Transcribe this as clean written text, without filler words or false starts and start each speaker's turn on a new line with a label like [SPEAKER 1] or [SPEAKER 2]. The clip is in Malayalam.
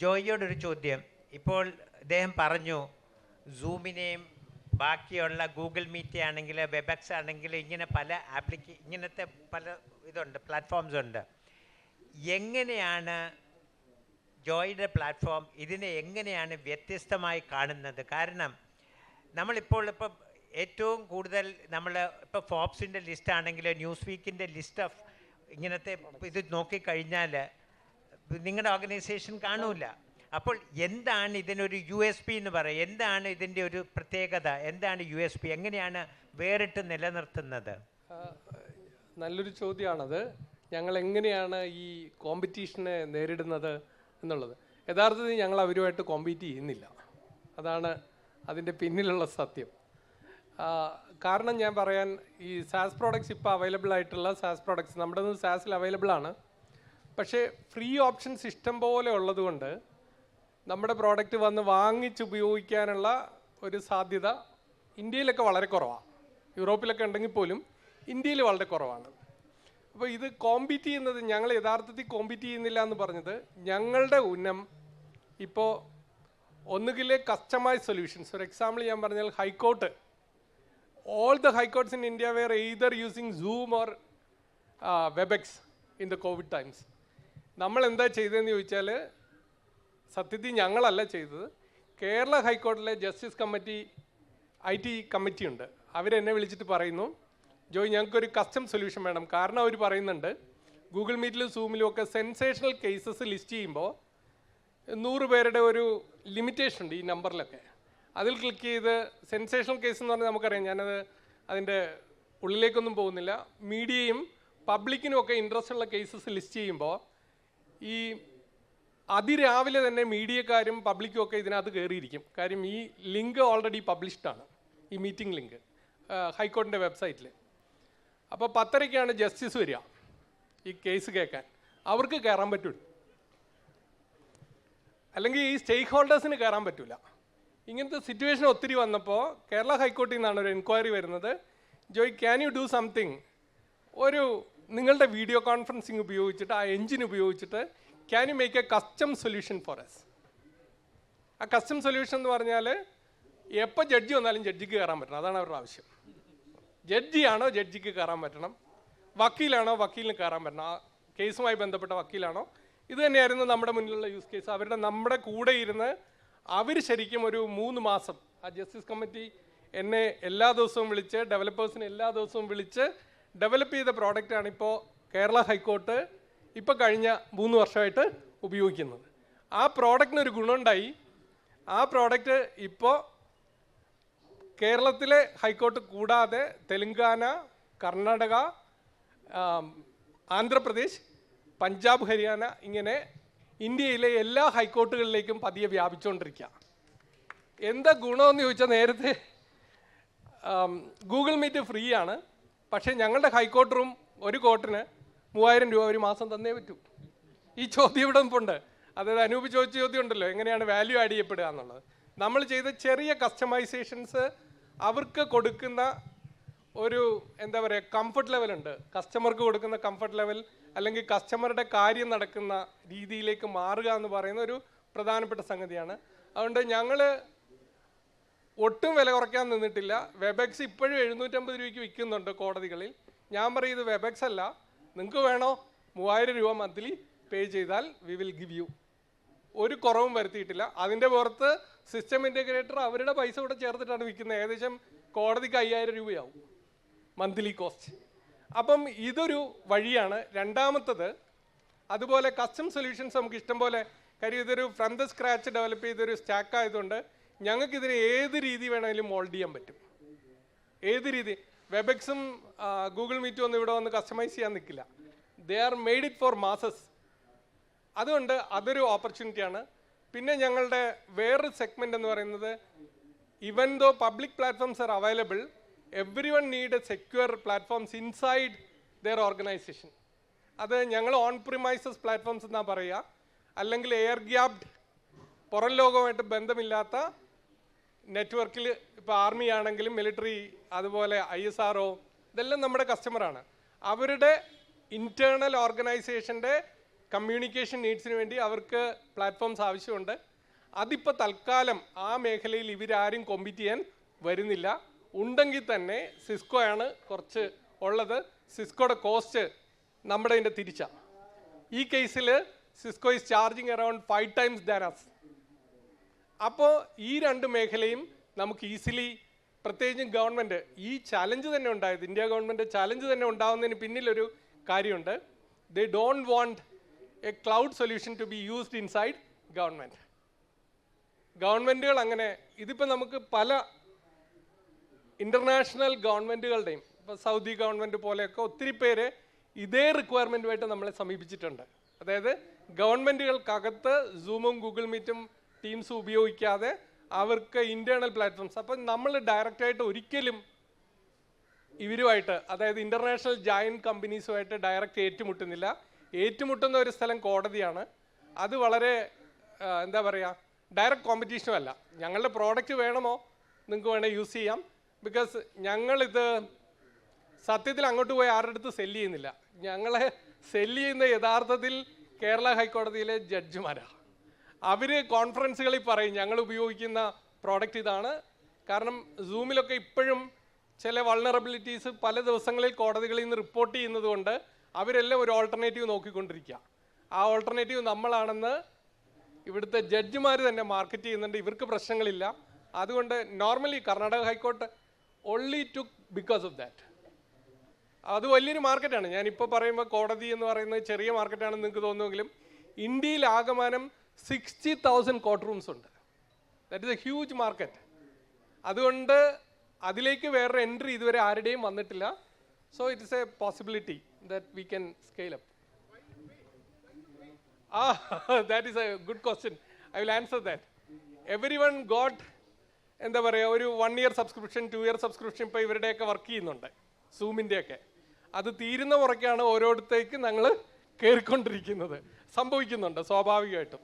[SPEAKER 1] ജോയിയോടൊരു ചോദ്യം. ഇപ്പോൾ അദ്ദേഹം പറഞ്ഞു സൂമിനെയും ബാക്കിയുള്ള ഗൂഗിൾ മീറ്റ് ആണെങ്കിൽ വെബെക്സ് ആണെങ്കിൽ ഇങ്ങനെ പല ഇങ്ങനത്തെ പല ഇതുണ്ട്, പ്ലാറ്റ്ഫോംസ് ഉണ്ട്. എങ്ങനെയാണ് ജോയിയുടെ പ്ലാറ്റ്ഫോം ഇതിനെ എങ്ങനെയാണ് വ്യത്യസ്തമായി കാണുന്നത്? കാരണം നമ്മളിപ്പോൾ ഏറ്റവും കൂടുതൽ നമ്മൾ ഇപ്പോൾ ഫോബ്സിൻ്റെ ലിസ്റ്റ് ആണെങ്കിൽ ന്യൂസ് വീക്കിൻ്റെ ലിസ്റ്റ് ഓഫ് ഇങ്ങനത്തെ ഇത് നോക്കിക്കഴിഞ്ഞാൽ നിങ്ങളുടെ ഓർഗനൈസേഷൻ കാണൂല. അപ്പോൾ എന്താണ് ഇതിനൊരു USP എന്ന് പറയുക? എന്താണ് ഇതിൻ്റെ ഒരു പ്രത്യേകത? എന്താണ് USP? എങ്ങനെയാണ് വേറിട്ട് നിലനിർത്തുന്നത്?
[SPEAKER 2] നല്ലൊരു ചോദ്യമാണത്. ഞങ്ങൾ എങ്ങനെയാണ് ഈ കോമ്പറ്റീഷനെ നേരിടുന്നത് എന്നുള്ളത്. യഥാർത്ഥത്തിൽ ഞങ്ങൾ അവരുമായിട്ട് കോമ്പീറ്റ് ചെയ്യുന്നില്ല. അതാണ് അതിൻ്റെ പിന്നിലുള്ള സത്യം. കാരണം ഞാൻ പറയാൻ, ഈ സാസ് പ്രോഡക്ട്സ് ഇപ്പോൾ അവൈലബിൾ ആയിട്ടുള്ള സാസ് പ്രോഡക്ട്സ് നമ്മുടെ സാസിൽ അവൈലബിൾ ആണ്. പക്ഷേ ഫ്രീ ഓപ്ഷൻസ് ഇഷ്ടം പോലെ ഉള്ളതുകൊണ്ട് നമ്മുടെ പ്രോഡക്റ്റ് വന്ന് വാങ്ങിച്ചുപയോഗിക്കാനുള്ള ഒരു സാധ്യത ഇന്ത്യയിലൊക്കെ വളരെ കുറവാണ്. യൂറോപ്പിലൊക്കെ ഉണ്ടെങ്കിൽ പോലും ഇന്ത്യയിൽ വളരെ കുറവാണ്. അപ്പോൾ ഇത് കോമ്പീറ്റ് ചെയ്യുന്നത്, ഞങ്ങൾ യഥാർത്ഥത്തിൽ കോമ്പീറ്റ് ചെയ്യുന്നില്ല എന്ന് പറഞ്ഞത്, ഞങ്ങളുടെ ഉന്നം ഇപ്പോൾ ഒന്നുകിൽ കസ്റ്റമൈസ് സൊല്യൂഷൻസ്. ഒരു എക്സാമ്പിൾ ഞാൻ പറഞ്ഞാൽ, high court, all the high courts in India were either using Zoom or WebEx in the COVID times. നമ്മൾ എന്താ ചെയ്തതെന്ന് ചോദിച്ചാൽ, സത്യത്തിൽ ഞങ്ങളല്ല ചെയ്തത്. കേരള ഹൈക്കോർട്ടിലെ ജസ്റ്റിസ് കമ്മിറ്റി IT കമ്മിറ്റി ഉണ്ട്. അവരെന്നെ വിളിച്ചിട്ട് പറയുന്നു, ജോയ് ഞങ്ങൾക്കൊരു കസ്റ്റം സൊല്യൂഷൻ വേണം. കാരണം അവർ പറയുന്നുണ്ട്, ഗൂഗിൾ മീറ്റിലും സൂമിലും ഒക്കെ സെൻസേഷണൽ കേസസ് ലിസ്റ്റ് ചെയ്യുമ്പോൾ 100 പേരുടെ ഒരു ലിമിറ്റേഷൻ ഉണ്ട് ഈ നമ്പറിലൊക്കെ. അതിൽ ക്ലിക്ക് ചെയ്ത് സെൻസേഷണൽ കേസ് എന്ന് പറഞ്ഞാൽ നമുക്കറിയാം, ഞാനത് അതിൻ്റെ ഉള്ളിലേക്കൊന്നും പോകുന്നില്ല. മീഡിയയും പബ്ലിക്കിനും ഒക്കെ ഇൻട്രസ്റ്റ് ഉള്ള കേസസ് ലിസ്റ്റ് ചെയ്യുമ്പോൾ ഈ അതിരാവിലെ തന്നെ മീഡിയക്കാരും പബ്ലിക്കും ഒക്കെ ഇതിനകത്ത് കയറിയിരിക്കും. കാര്യം ഈ ലിങ്ക് ഓൾറെഡി പബ്ലിഷ്ഡാണ്, ഈ മീറ്റിംഗ് ലിങ്ക് ഹൈക്കോർട്ടിൻ്റെ വെബ്സൈറ്റിൽ. അപ്പോൾ 10:30-ക്കാണ് ജസ്റ്റിസ് വരിക ഈ കേസ് കേൾക്കാൻ. അവർക്ക് കയറാൻ പറ്റില്ല, അല്ലെങ്കിൽ ഈ സ്റ്റേക്ക് ഹോൾഡേഴ്സിന് കയറാൻ പറ്റില്ല. ഇങ്ങനത്തെ സിറ്റുവേഷൻ ഒത്തിരി വന്നപ്പോൾ കേരള ഹൈക്കോർട്ടിൽ നിന്നാണ് ഒരു എൻക്വയറി വരുന്നത്, Joy can you do something, ഒരു നിങ്ങളുടെ വീഡിയോ കോൺഫറൻസിങ് ഉപയോഗിച്ചിട്ട്, ആ എൻജിൻ ഉപയോഗിച്ചിട്ട് can you make A custom solution for S. ആ കസ്റ്റം സൊല്യൂഷൻ എന്ന് പറഞ്ഞാൽ എപ്പോൾ ജഡ്ജി വന്നാലും ജഡ്ജിക്ക് കയറാൻ പറ്റണം, അതാണ് അവരുടെ ആവശ്യം. ജഡ്ജിയാണോ ജഡ്ജിക്ക് കയറാൻ പറ്റണം, വക്കീലാണോ വക്കീലിന് കയറാൻ പറ്റണം, ആ കേസുമായി ബന്ധപ്പെട്ട വക്കീലാണോ. ഇത് തന്നെയായിരുന്നു നമ്മുടെ മുന്നിലുള്ള യൂസ് കേസ്. നമ്മുടെ കൂടെ ഇരുന്ന് അവർ ശരിക്കും ഒരു 3 മാസം ആ ജസ്റ്റിസ് കമ്മിറ്റി എന്നെ എല്ലാ ദിവസവും വിളിച്ച്, ഡെവലപ്പേഴ്സിനെ എല്ലാ ദിവസവും വിളിച്ച് ഡെവലപ്പ് ചെയ്ത പ്രോഡക്റ്റാണ് ഇപ്പോൾ കേരള ഹൈക്കോർട്ട് ഇപ്പോൾ കഴിഞ്ഞ 3 വർഷമായിട്ട് ഉപയോഗിക്കുന്നത്. ആ പ്രോഡക്റ്റിനൊരു ഗുണമുണ്ടായി. ആ പ്രോഡക്റ്റ് ഇപ്പോൾ കേരളത്തിലെ ഹൈക്കോർട്ട് കൂടാതെ തെലുങ്കാന, കർണാടക, ആന്ധ്രാപ്രദേശ്, പഞ്ചാബ്, ഹരിയാന, ഇങ്ങനെ ഇന്ത്യയിലെ എല്ലാ ഹൈക്കോർട്ടുകളിലേക്കും പതിയെ വ്യാപിച്ചുകൊണ്ടിരിക്കുക. എന്താ ഗുണമെന്ന് ചോദിച്ചാൽ, നേരത്തെ ഗൂഗിൾ മീറ്റ് ഫ്രീ ആണ്, പക്ഷേ ഞങ്ങളുടെ ഹൈക്കോർട്ട് റൂം ഒരു കോർട്ടിന് 3000 രൂപ ഒരു മാസം തന്നേ പറ്റൂ. ഈ ചോദ്യം ഇവിടെ ഉണ്ട്. അതായത് അനൂപ് ചോദിച്ച ചോദ്യം ഉണ്ടല്ലോ, എങ്ങനെയാണ് വാല്യൂ ആഡ് ചെയ്യപ്പെടുക എന്നുള്ളത്. നമ്മൾ ചെയ്ത ചെറിയ കസ്റ്റമൈസേഷൻസ് അവർക്ക് കൊടുക്കുന്ന ഒരു എന്താ പറയുക കംഫർട്ട് ലെവലുണ്ട്. കസ്റ്റമർക്ക് കൊടുക്കുന്ന കംഫർട്ട് ലെവൽ, അല്ലെങ്കിൽ കസ്റ്റമറുടെ കാര്യം നടക്കുന്ന രീതിയിലേക്ക് മാറുക എന്ന് പറയുന്ന ഒരു പ്രധാനപ്പെട്ട സംഗതിയാണ്. അതുകൊണ്ട് ഞങ്ങൾ ഒട്ടും വില കുറയ്ക്കാൻ നിന്നിട്ടില്ല. വെബെക്സ് ഇപ്പോഴും 750 രൂപയ്ക്ക് വിൽക്കുന്നുണ്ട് കോടതികളിൽ. ഞാൻ പറയും, ഇത് വെബെക്സ് അല്ല, നിങ്ങൾക്ക് വേണോ 3000 രൂപ മന്ത്ലി പേ ചെയ്താൽ വി വിൽ ഗിവ് യു. ഒരു കുറവും വരുത്തിയിട്ടില്ല. അതിൻ്റെ പുറത്ത് സിസ്റ്റം ഇൻറ്റഗ്രേറ്റർ അവരുടെ പൈസ കൂടെ ചേർത്തിട്ടാണ് വിൽക്കുന്നത്. ഏകദേശം കോടതിക്ക് 5000 രൂപയാവും മന്ത്ലി കോസ്റ്റ്. അപ്പം ഇതൊരു വഴിയാണ്. രണ്ടാമത്തത്, അതുപോലെ കസ്റ്റം സൊല്യൂഷൻസ് നമുക്ക് ഇഷ്ടം പോലെ, കാര്യം ഇതൊരു ഫ്രം ദ സ്ക്രാച്ച് ഡെവലപ്പ് ചെയ്തൊരു സ്റ്റാക്ക് ആയതുകൊണ്ട് ഞങ്ങൾക്കിതിന് ഏത് രീതി വേണമെങ്കിലും മോൾഡ് ചെയ്യാൻ പറ്റും. ഏത് രീതി. വെബെക്സും ഗൂഗിൾ മീറ്റും ഒന്നും ഇവിടെ വന്ന് കസ്റ്റമൈസ് ചെയ്യാൻ നിൽക്കില്ല. They are made it for masses. അതുകൊണ്ട് അതൊരു ഓപ്പർച്യൂണിറ്റിയാണ്. പിന്നെ ഞങ്ങളുടെ വേറൊരു സെഗ്മെൻ്റ് എന്ന് പറയുന്നത്, even though public platforms are available, everyone need a secure platforms inside their organization. അത് ഞങ്ങൾ ഓൺ പ്രിമൈസസ് പ്ലാറ്റ്ഫോംസ് എന്നാണ് പറയുക. അല്ലെങ്കിൽ എയർ ഗ്യാപ്ഡ്, പുറം ലോകവുമായിട്ട് ബന്ധമില്ലാത്ത നെറ്റ്വർക്കിൽ, ഇപ്പോൾ ആർമി ആണെങ്കിലും മിലിറ്ററി, അതുപോലെ ISRO, ഇതെല്ലാം നമ്മുടെ കസ്റ്റമറാണ്. അവരുടെ ഇൻറ്റേർണൽ ഓർഗനൈസേഷൻ്റെ കമ്മ്യൂണിക്കേഷൻ നീഡ്സിന് വേണ്ടി അവർക്ക് പ്ലാറ്റ്ഫോംസ് ആവശ്യമുണ്ട്. അതിപ്പോൾ തൽക്കാലം ആ മേഖലയിൽ ഇവരാരും കോമ്പീറ്റ് ചെയ്യാൻ വരുന്നില്ല. ഉണ്ടെങ്കിൽ തന്നെ സിസ്കോയാണ് കുറച്ച് ഉള്ളത്. സിസ്കോയുടെ കോസ്റ്റ് നമ്മുടെ ഇതിൻ്റെ തിരിച്ചാണ്. ഈ കേസിൽ Cisco is charging around 5 times ദാനാസ്. അപ്പോൾ ഈ രണ്ട് മേഖലയും നമുക്ക് ഈസിലി, പ്രത്യേകിച്ചും ഗവൺമെൻറ് ഈ ചാലഞ്ച് തന്നെ ഉണ്ടായത്, ഇന്ത്യ ഗവൺമെൻറ് ചാലഞ്ച് തന്നെ ഉണ്ടാകുന്നതിന് പിന്നിലൊരു കാര്യമുണ്ട്. They don't want a cloud solution to be used inside government. ഗവൺമെൻറ്റുകൾ അങ്ങനെ, ഇതിപ്പോൾ നമുക്ക് പല ഇൻ്റർനാഷണൽ ഗവൺമെൻറ്റുകളുടെയും, ഇപ്പോൾ സൗദി ഗവൺമെൻറ് പോലെയൊക്കെ ഒത്തിരി പേര് ഇതേ റിക്വയർമെൻറ്റുമായിട്ട് നമ്മളെ സമീപിച്ചിട്ടുണ്ട്. അതായത് ഗവൺമെൻറ്റുകൾക്കകത്ത് സൂമും ഗൂഗിൾ മീറ്റും ടീംസും ഉപയോഗിക്കാതെ അവർക്ക് ഇൻറ്റേർണൽ പ്ലാറ്റ്ഫോംസ്. അപ്പം നമ്മൾ ഡയറക്റ്റായിട്ട് ഒരിക്കലും ഇവരുമായിട്ട്, അതായത് ഇൻ്റർനാഷണൽ ജയൻറ്റ് കമ്പനീസുമായിട്ട് ഡയറക്റ്റ് ഏറ്റുമുട്ടുന്നില്ല. ഏറ്റുമുട്ടുന്ന ഒരു സ്ഥലം കോടതിയാണ്. അത് വളരെ എന്താ പറയുക, ഡയറക്റ്റ് കോമ്പറ്റീഷനും അല്ല. ഞങ്ങളുടെ പ്രോഡക്റ്റ് വേണമോ നിങ്ങൾക്ക് വേണേൽ യൂസ് ചെയ്യാം. ബിക്കോസ് ഞങ്ങളിത് സത്യത്തിൽ അങ്ങോട്ട് പോയി ആരുടെ അടുത്ത് സെല്ല് ചെയ്യുന്നില്ല. ഞങ്ങളെ സെല്ല് ചെയ്യുന്ന യഥാർത്ഥത്തിൽ കേരള ഹൈക്കോടതിയിലെ ജഡ്ജിമാരാണ്. അവർ കോൺഫറൻസുകളിൽ പറയും ഞങ്ങൾ ഉപയോഗിക്കുന്ന പ്രോഡക്റ്റ് ഇതാണ്. കാരണം സൂമിലൊക്കെ ഇപ്പോഴും ചില വൾണറബിലിറ്റീസ് പല ദിവസങ്ങളിൽ കോടതികളിൽ നിന്ന് റിപ്പോർട്ട് ചെയ്യുന്നത് കൊണ്ട് അവരെല്ലാം ഒരു ഓൾട്ടർനേറ്റീവ് നോക്കിക്കൊണ്ടിരിക്കുക. ആ ഓൾട്ടർനേറ്റീവ് നമ്മളാണെന്ന് ഇവിടുത്തെ ജഡ്ജിമാർ തന്നെ മാർക്കറ്റ് ചെയ്യുന്നുണ്ട്. ഇവർക്ക് പ്രശ്നങ്ങളില്ല. അതുകൊണ്ട് normally Karnataka high court only took because of that. അത് വലിയൊരു മാർക്കറ്റാണ്. ഞാനിപ്പോൾ പറയുമ്പോൾ കോടതി എന്ന് പറയുന്നത് ചെറിയ മാർക്കറ്റാണെന്ന് നിങ്ങൾക്ക് തോന്നുമെങ്കിലും ഇന്ത്യയിൽ ആകമാനം 60,000 കോർട്ട് റൂംസ് ഉണ്ട്. That is A huge market. അതുകൊണ്ട് അതിലേക്ക് വേറൊരു എൻട്രി ഇതുവരെ ആരുടെയും വന്നിട്ടില്ല. So it is A possibility that we can scale up. That is A good question. I will answer that. Every one got എന്താ പറയുക, ഒരു 1 year സബ്സ്ക്രിപ്ഷൻ, 2 year സബ്സ്ക്രിപ്ഷൻ ഇപ്പോൾ ഇവരുടെയൊക്കെ വർക്ക് ചെയ്യുന്നുണ്ട്, സൂമിൻ്റെയൊക്കെ. അത് തീരുന്ന മുറയ്ക്കാണ് ഓരോരുത്തേക്ക് ഞങ്ങൾ കയറിക്കൊണ്ടിരിക്കുന്നത്. സംഭവിക്കുന്നുണ്ട് സ്വാഭാവികമായിട്ടും.